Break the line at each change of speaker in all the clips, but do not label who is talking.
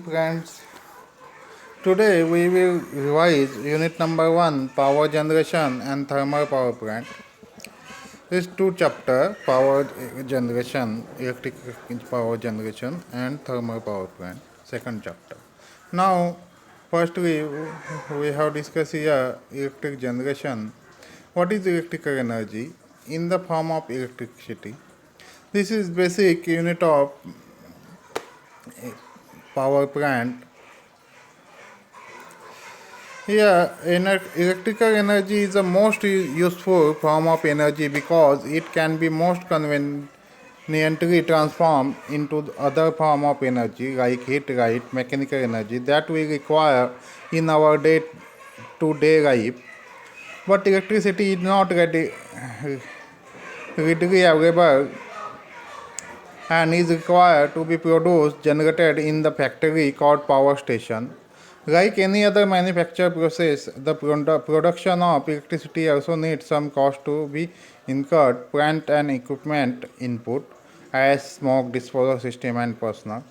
friends. Today we will revise unit number 1 power generation and thermal power plant. This two chapter power generation, electric power generation and thermal power plant. Second chapter. Now, firstly we have discussed here electric generation. What is electrical energy in the form of electricity? This is basic unit of power plant. Here, electrical energy is the most useful form of energy because it can be most conveniently transformed into other form of energy like heat, light, mechanical energy that we require in our day-to-day life. But electricity is not readily available and is required to be produced generated in the factory called power station. Like any other manufacture process, the production of electricity also needs some cost to be incurred, plant and equipment input, as smoke disposal system and personnel.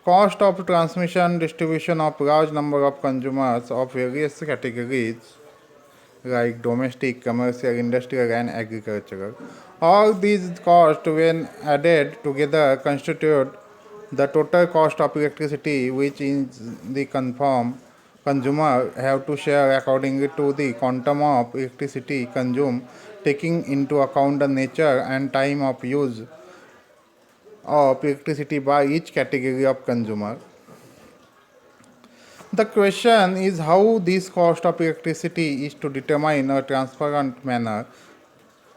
Cost of transmission distribution of large number of consumers of various categories like domestic, commercial, industrial and agricultural. All these costs when added together constitute the total cost of electricity which is the consumer have to share according to the quantum of electricity consumed taking into account the nature and time of use of electricity by each category of consumer. The question is how this cost of electricity is to determine a transparent manner.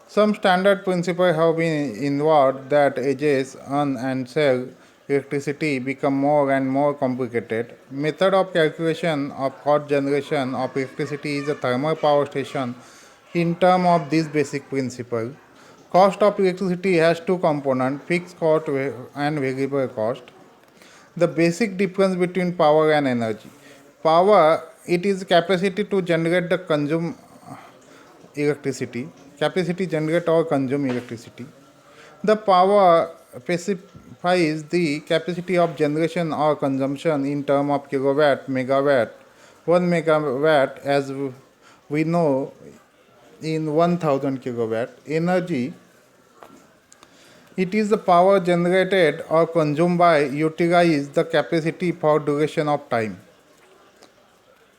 Some standard principles have been involved that edges, earn and sell electricity become more and more complicated. Method of calculation of cost generation of electricity is a thermal power station in terms of this basic principle. Cost of electricity has two components, fixed cost and variable cost. The basic difference between power and energy. Power, it is capacity to generate the consume electricity, capacity generate or consume electricity. The power specifies the capacity of generation or consumption in term of kilowatt, megawatt. 1 megawatt as we know in 1000 kilowatt. Energy, it is the power generated or consumed by utilize the capacity for duration of time.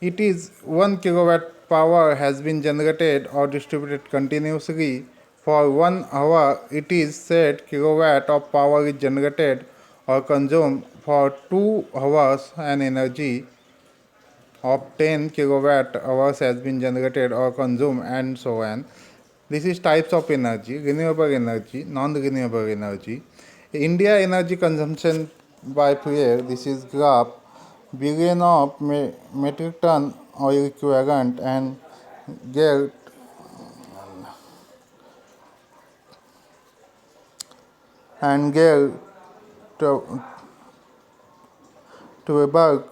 It is 1 kilowatt power has been generated or distributed continuously for 1 hour. It is said kilowatt of power is generated or consumed for 2 hours and energy of 10 kilowatt hours has been generated or consumed and so on. This is types of energy, renewable energy, non-renewable energy. India energy consumption by fuel, this is graph, billion of metric ton oil equivalent get and get to a bug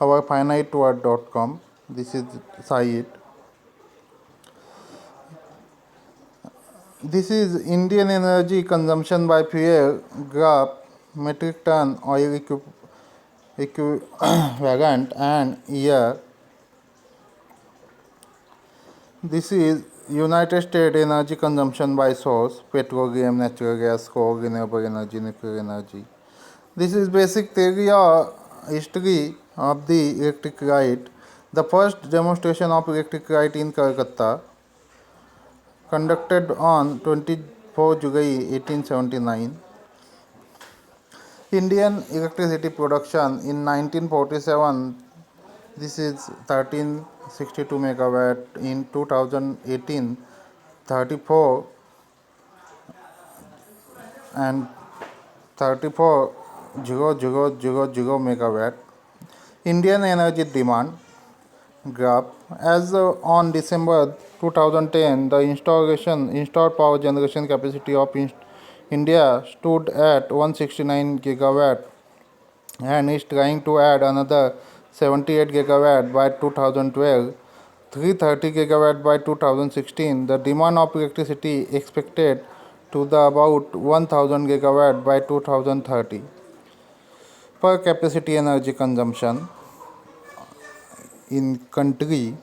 our finiteword.com. This is site. This is Indian energy consumption by fuel graph, metric ton oil equivalent and year. This is United States energy consumption by source, petroleum, natural gas, coal, renewable energy, nuclear energy. This is basic theory or history of the electric light. The first demonstration of electric light in Calcutta conducted on 24 July 1879. Indian electricity production in 1947, this is 1362 megawatt. In 2018, 34 and 34,000 megawatt. Indian energy demand graph. As on December 2010, the installed power generation capacity of India stood at 169 gigawatt and is trying to add another 78 gigawatt by 2012, 330 gigawatt by 2016. The demand of electricity expected to the about 1000 gigawatt by 2030. per capacity energy consumption in country,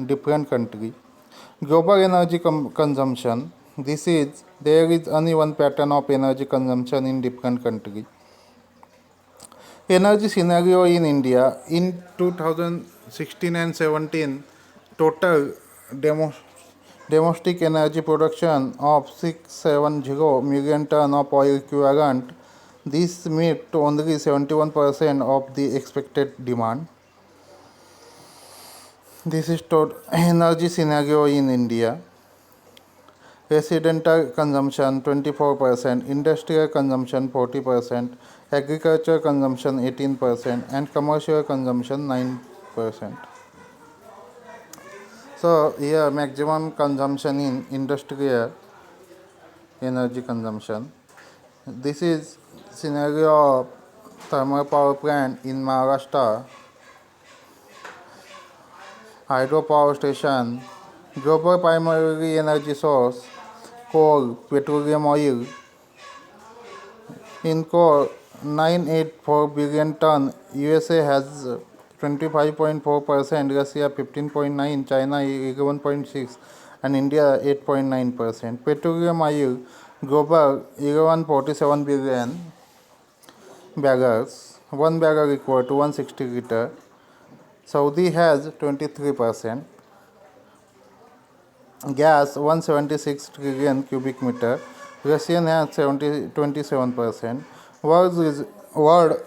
different country. Global energy consumption. This is there is uneven pattern of energy consumption in different country. Energy scenario in India in 2016 and 17, total demo, domestic energy production of 670 million ton of oil equivalent. This met only 71% of the expected demand. This is energy scenario in India. Residential consumption 24%, industrial consumption 40%, agriculture consumption 18%, and commercial consumption 9%. So here maximum consumption in industrial energy consumption. This is scenario of thermal power plant in Maharashtra, hydropower station, global primary energy source, coal, petroleum oil. In coal, 984 billion ton, USA has 25.4%, Russia 15.9%, China 11.6%, and India 8.9%. Petroleum oil, global 1147 billion barrels, 1 barrel equal to 160 liter. Saudi has 23%. Gas 176 trillion cubic meter. Russian has 27%. World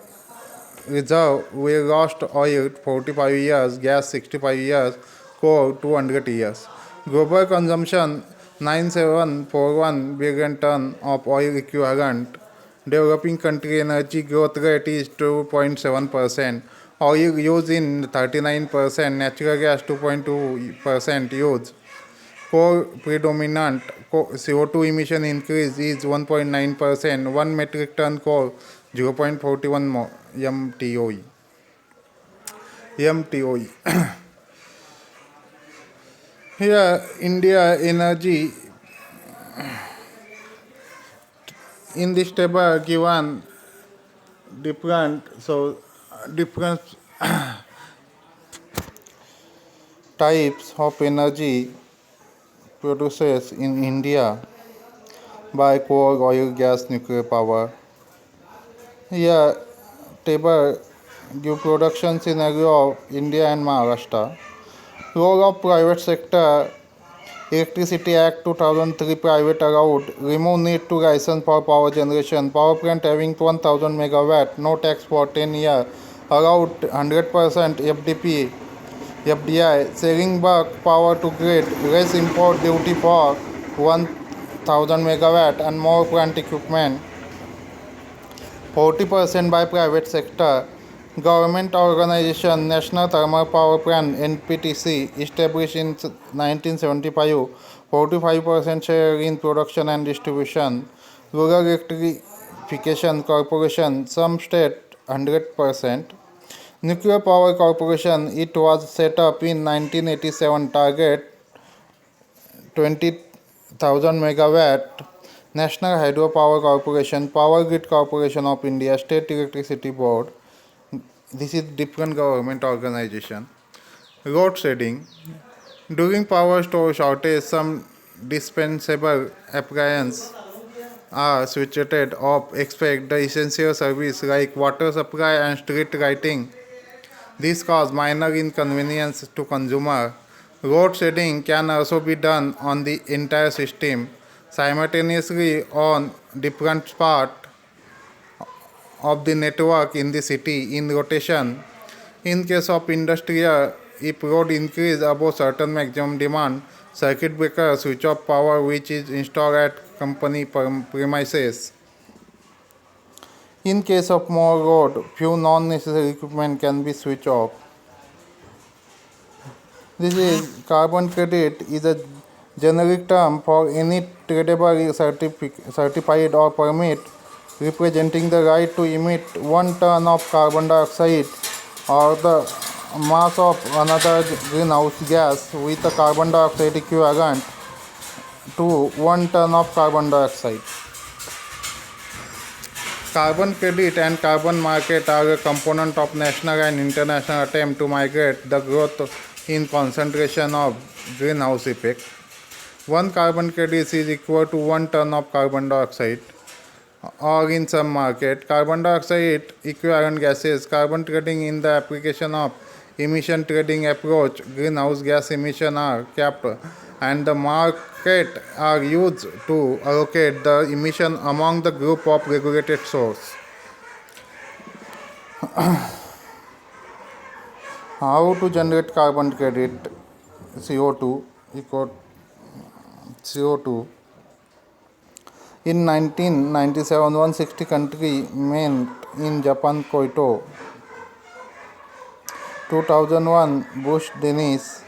reserve we lost oil 45 years, gas 65 years, coal 200 years. Global consumption 9741 billion ton of oil equivalent. Developing country energy growth rate is 2.7%. Oil use in 39%, natural gas 2.2% use. Coal predominant CO2 emission increase is 1.9%, 1 metric ton coal 0.41 MTOE. Here India energy in this table given different types of energy produces in India by coal, oil, gas, nuclear power. Here table give production scenario of India and Maharashtra. Role of private sector. Electricity Act 2003 private allowed, remove need to license for power generation. Power plant having 1000 megawatt, no tax for 10 years, allowed 100% FDI, selling bulk power to grid, less import duty for 1000 megawatt and more plant equipment. 40% by private sector. Government organization National Thermal Power Plant NPTC established in 1975, 45% share in production and distribution. Rural Electrification Corporation, some state 100%. Nuclear Power Corporation, it was set up in 1987, target 20,000 megawatt. National Hydropower Corporation, Power Grid Corporation of India, State Electricity Board. This is different government organization. Load shedding. During power shortage, some dispensable appliances are switched off, except the essential service like water supply and street lighting. This causes minor inconvenience to consumer. Load shedding can also be done on the entire system simultaneously on different parts of the network in the city in rotation. In case of industrial, if load increase above certain maximum demand, circuit breaker switch off power which is installed at company premises. In case of more load, few non-necessary equipment can be switched off. This is carbon credit is a generic term for any tradable certified or permit representing the right to emit 1 ton of carbon dioxide or the mass of another greenhouse gas with a carbon dioxide equivalent to 1 ton of carbon dioxide. Carbon credit and carbon market are a component of national and international attempt to migrate the growth in concentration of greenhouse effect. One carbon credit is equal to 1 ton of carbon dioxide, or in some market, carbon dioxide equivalent gases. Carbon trading in the application of emission trading approach, greenhouse gas emission are capped and the market are used to allocate the emission among the group of regulated source. How to generate carbon credit CO2 equal CO2. In 1997, 160 country met in Japan, Kyoto. 2001, Bush Dennis.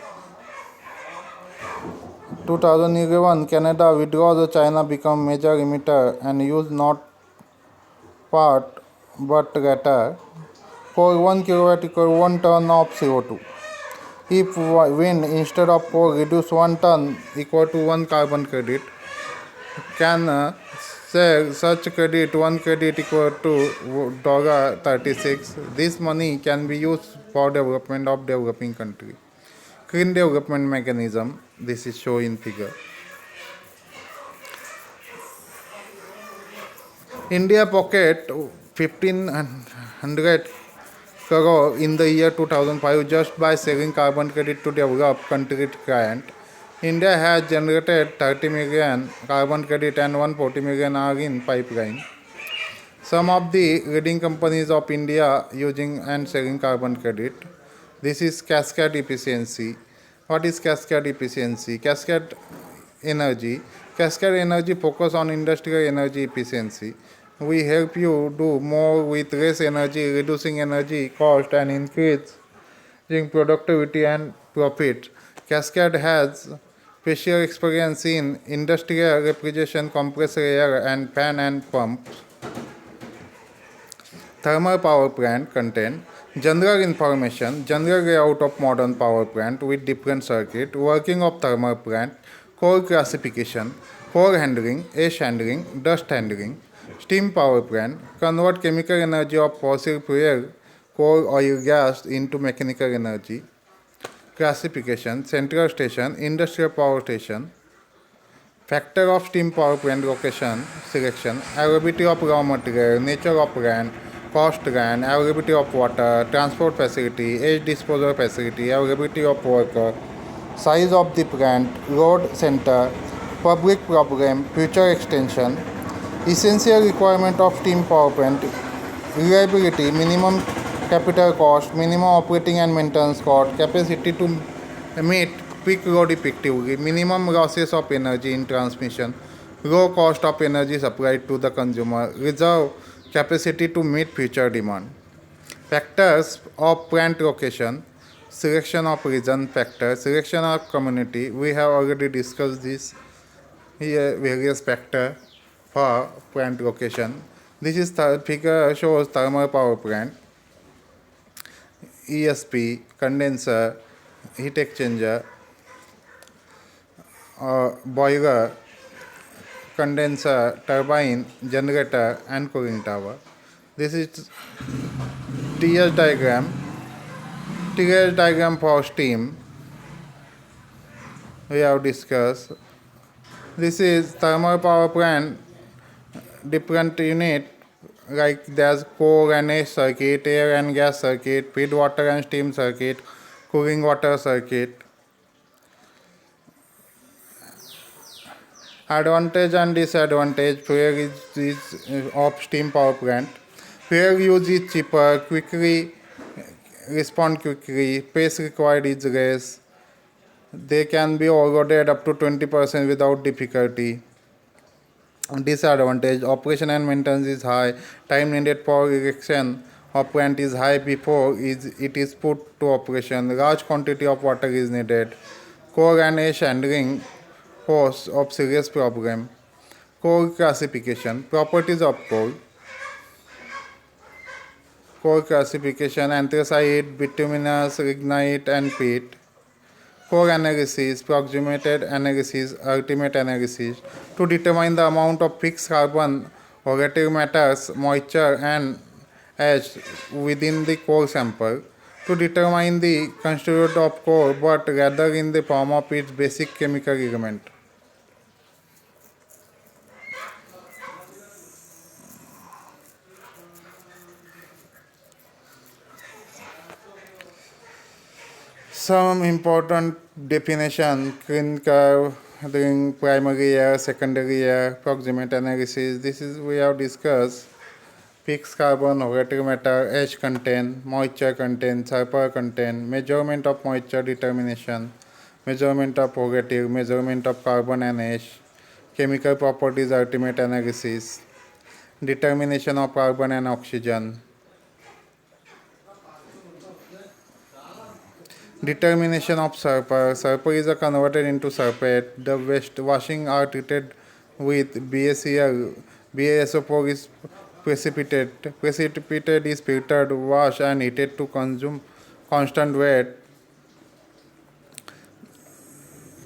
2011, Canada withdraws China become major emitter and use not part but later. For 1 kilowatt equal 1 ton of CO2. If wind instead of coal reduce 1 ton equal to 1 carbon credit, can sell such credit 1 credit equal to $36. This money can be used for development of developing country. Clean development mechanism. This is shown in figure. India pocket 1500 crore in the year 2005 just by selling carbon credit to developed country client. India has generated 30 million carbon credit and 140 million are in pipeline. Some of the leading companies of India using and selling carbon credit. This is Cascade Efficiency. What is Cascade Efficiency? Cascade Energy. Cascade Energy focus on industrial energy efficiency. We help you do more with less energy, reducing energy cost and increasing productivity and profit. Cascade has special experience in industrial refrigeration, compressor air and fan and pumps. Thermal power plant contain general information, general layout of modern power plant with different circuit, working of thermal plant, coal classification, core handling, ash handling, dust handling. Steam power plant convert chemical energy of fossil fuel, coal, oil, gas into mechanical energy. Classification, central station, industrial power station. Factor of steam power plant location selection, availability of raw material, nature of land, cost land, availability of water, transport facility, ash disposal facility, availability of worker, size of the plant, load center, public problem, future extension. Essential requirement of steam power plant: reliability, minimum capital cost, minimum operating and maintenance cost, capacity to meet peak load effectively, minimum losses of energy in transmission, low cost of energy supplied to the consumer, reserve capacity to meet future demand. Factors of plant location, selection of region factor, selection of community. We have already discussed this here, various factors for plant location. This is figure shows thermal power plant, ESP, condenser, heat exchanger, boiler, condenser, turbine, generator and cooling tower. This is TS diagram. TS diagram for steam. We have discussed. This is thermal power plant, different unit like there's core and ash circuit, air and gas circuit, feed water and steam circuit, cooling water circuit. Advantage and disadvantage. Fuel is of steam power plant. Fuel use is cheaper, quickly respond quickly, space required is less. They can be overloaded up to 20% without difficulty. Disadvantage: operation and maintenance is high, time needed for erection of plant is high before it is put to operation, large quantity of water is needed. Coal and ash handling pose of serious problem. Coal classification, properties of coal. Coal classification: anthracite, bituminous, lignite and peat. Core analysis, approximated analysis, ultimate analysis to determine the amount of fixed carbon organic matters, moisture, and ash within the core sample to determine the constituent of core, but rather in the form of its basic chemical element. Some important definition clean curve during primary year, secondary year, proximate analysis. This is we have discussed fixed carbon, organic matter, ash content, moisture content, sulfur content, measurement of moisture determination, measurement of organic, measurement of carbon and ash, chemical properties ultimate analysis, determination of carbon and oxygen. Determination of sulfur. Sulfur is converted into sulfate. The waste washing are treated with BaCl. BaSO4 is precipitate. Precipitate is filtered, washed, and heated to consume constant weight.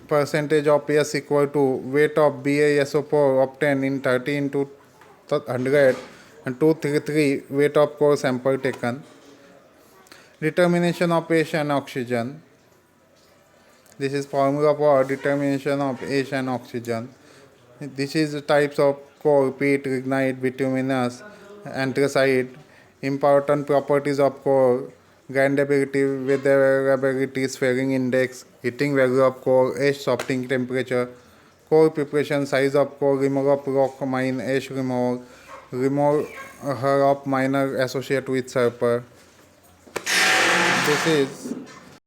Percentage of S equal to weight of BaSO4 obtained in 30 into 100 and 233 weight of core sample taken. Determination of ash and oxygen. This is formula for determination of ash and oxygen. This is types of core, peat, lignite, bituminous, anthracite. Important properties of core: grindability, weatherability, sphering index, heating value of core, ash softening temperature, core preparation, size of core, removal of rock mine, ash removal, removal of minor associated with sulfur. This is